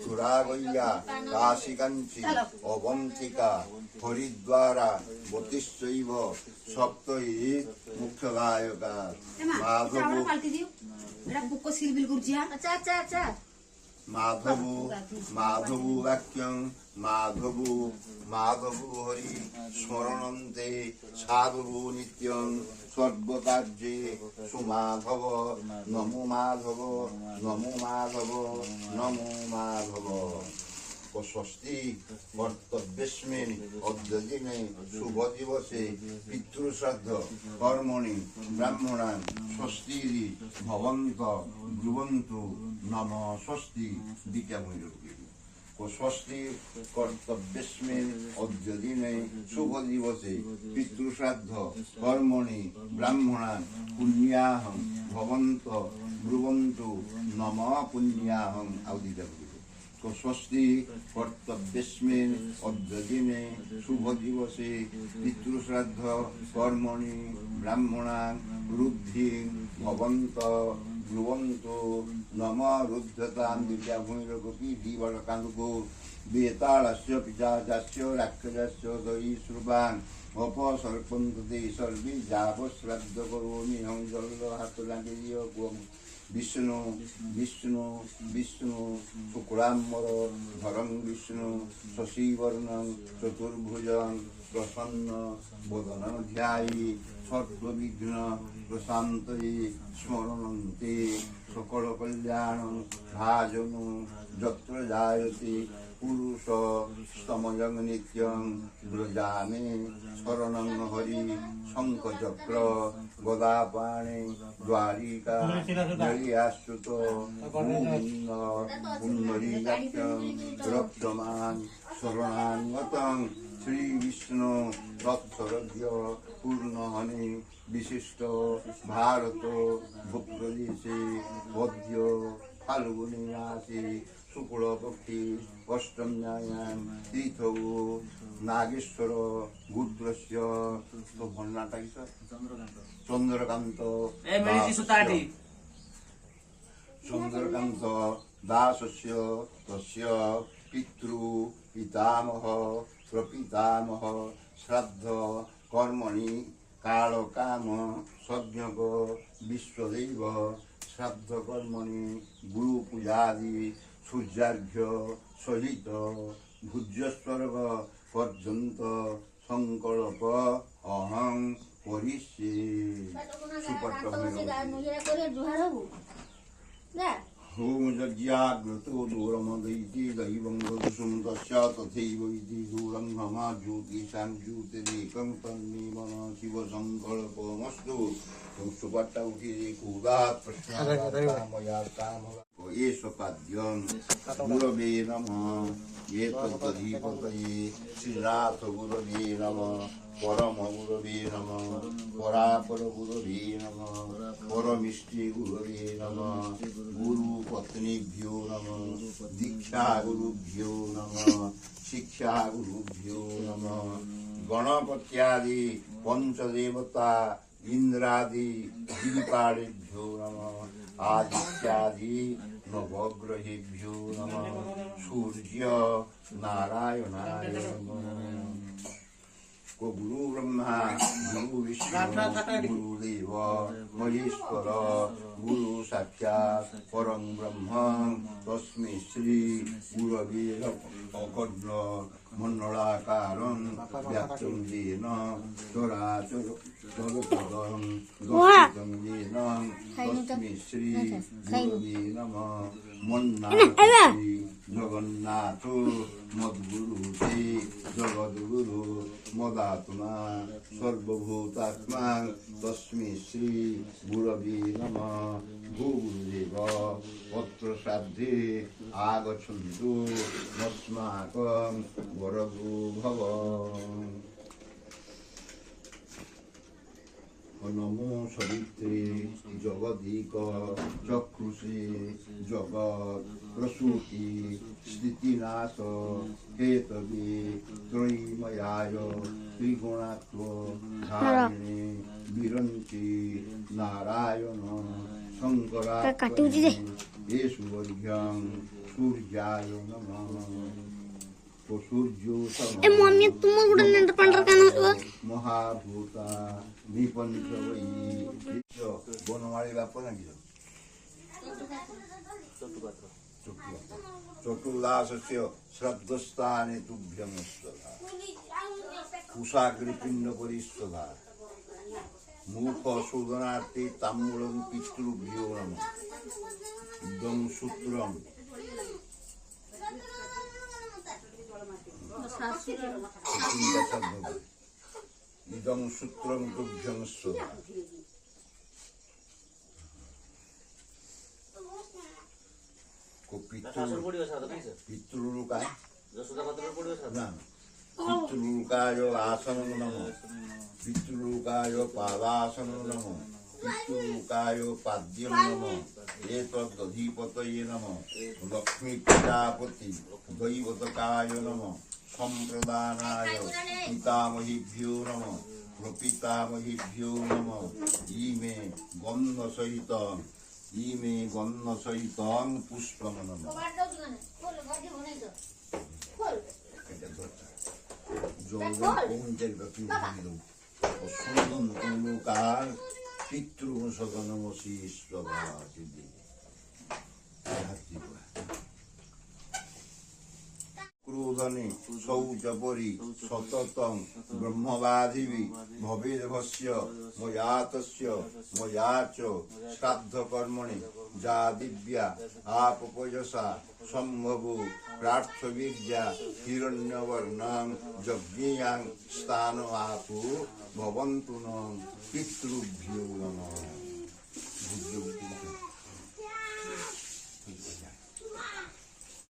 মথুরাগয়া কাশীকাঞ্চি অবন্তিকা হরিদ্বারা বতিশ্চৈব সপ্তই মুখ্য গায়কা মাধব মাধবু মাধবু বাক্যং মাধবু মাধবু হরি স্মরণন্তে সাধবু নিত্যং সর্বকার্যে সুমাধব নমো মাধব নমো মাধব নমো মাধব। ও ষষ্ঠী কর্তব্যস্মিন অদ্যদিনে শুভ দিবসে পিতৃশ্রাদ্ধ কর্মণি ব্রাহ্মণান ষষ্ঠীরি ভবন্ত ব্রুবন্তু নম ষষ্ঠী দীক্ষামূলকী। ও ষষ্ঠী কর্তব্যস্মিন অদ্যদিনে শুভ দিবসে পিতৃশ্রাদ্ধ কর্মণি ব্রাহ্মণান পুণ্যাহং ভবন্ত ব্রুবন্তু নম পুণ্যাহং আউদিদা। ষষ্ঠী কর্তব্যস্মিন অদ্যদিনে শুভ দিবসে পিতৃশ্রাদ্ধ কর্মণি ব্রাহ্মণাং রুদ্ধিং ভবন্ত ব্রুবন্তু নম রুদ্ধতাং দিব্যাভূমিরকপি ধীবরকান্দুকো বেতাళস্য পিশাচস্য রাক্ষসস্য দয়ীশ্রুবাং অপসর্পন্তু তে সর্বে যাবশ্রাদ্ধ কरोमि হং জল হাতলাঙ্গিয় বিষ্ণু বিষ্ণু বিষ্ণু শুক্লাম্বর ধরং বিষ্ণু শশীবর্ণং চতুর্ভুজং প্রসন্ন বদনং ধ্যায়ি সর্ববিঘ্ন প্রশান্তয়ে স্মরণন্তে সকল কল্যাণং ভাজনু যত্র জায়তে পুরুষ স্তময়ং নিত্যং ব্রজামে শরণং হরি শঙ্খচক্র গদাপাণি দ্বারিকা জয়াশ্রুত পূর্ণ পুণ্ডরীকাক্ষং রক্তমান শরণাঙ্গতং শ্রী বিষ্ণু তৎসরজ্ঞ পূর্ণহনি বিশিষ্ট ভারত ভূপ্রদেশে বদ্য ফাল্গুনী মাসে শুক্লপক্ষে অষ্টম্যায়াম তীর্থৌ নাগেশ্বর গুদ্রস্য তো ভন্নাটা কি চন্দ্রকান্ত চন্দ্রকান্ত দাসস্য তস্য পিতৃ পিতামহ প্রপিতামহ শ্রাদ্ধ কর্মণি কালকাম সজ্ঞক বিশ্বদেব শ্রাদ্ধ কর্মণি গুরু পূজাদি সূর্যার্ঘ্য সহিত ভূজ্যস্বর্গ পর্যন্ত সংকল্প অহং করিষ্যে। হোম যজ্ঞাগ্রতো দূরমদৈতি দৈবং দোষুম তস্য তথৈব ইতি দূরং মমা জ্যোতিষাং জ্যোতিরেকং তন্মে মম শিব সংকল্পমস্তু। সুপাঠটা উঠিয়ে কুদাৎ প্রশ্নময়া কাময়া এষ পাদ্যং গুরবে নমঃ এতদধিপতয়ে শ্রীনাথ গুরবে নমঃ পরম গুরবে নমঃ পরাপর গুরবে নমঃ পরমিষ্টি গুরবে নমঃ গুরু পত্নীভ্যো নমঃ দীক্ষা গুরুভ্যো নমঃ শিক্ষা গুরুভ্যো নমঃ গণপত্যাদি পঞ্চদেবতা ইন্দ্রাদি দিপাড়েভ্যো নমঃ আদিত্যাদি নবগ্রহেভ্যো নমঃ সূর্য নারায়ণায় নমঃ। গুরু ব্রহ্মা গুরু বিষ্ণু গুরুদেব মহেশ্বর গুরু সাক্ষাৎ পরং ব্রহ্ম তস্मै শ্রী গুরবে অকর্ণ মণ্ডলাকারং ব্যাপ্তং येन চরাচরং দর্শিতং येन তস্मै শ্রী গুরবে নমঃ। মন্নাথি জগন্নাথ মদ্গুরু তে জগদ্গুরু মদাত্মা সর্বভূতাত্মা তস্मै শ্রী গুরবে নমঃ। গুরুদেব পত্র শ্রাদ্ধে আগচ্ছন্তু মস্মাকং বরগো ভব। নমো সবিত্রে জগদিক চক্ষুষে জগৎ প্রসূতি স্থিতিনাশ হেতবে ত্রয়ীময়ায় ত্রিগুণাত্ম ধারিণে বিরঞ্চি নারায়ণ শঙ্করা এষু বৈঘ্যং सूर्याय नमः सूर्यो मम्मी तुम्हाला कुठे नेट पांढरा का नसतो महाभूता निपंचवई बनवाळी बाप ना चतुर्दासस्य श्रद्धस्थाने तुभ्यं स्वधा कुशाग्रिपिंड परिस्वधा मुख शोधनार्थे ताम्बूलं पितृभ्यो नमः इदं सूत्रं इदं सूत्रं तुभ्यं स्वधा पितृलुकाय पितृलुकाय आसनं नमः पितृलुकाय पादासनं नमः पितृलुकाय पाद्यं नमः एतदधिपतये नमः लक्ष्मी प्रजापति दैवतकाय नमः सम्प्रदानाय पितामहीभ्यो नमः प्रपितामहीभ्यो नमः इमे गन्धसहितं पुष्पं नमः क्रोधने शौचपरि सततं ब्रह्मवादिवि भवेद्भस्य मयातस्य मया च श्राद्धकर्मणि जा दिव्या आपपयसा सम्भवो प्रार्थवीर्या हिरण्यवर्णं यज्ञेयां स्थान आपो भवन्तु न पितृभ्यो नमः।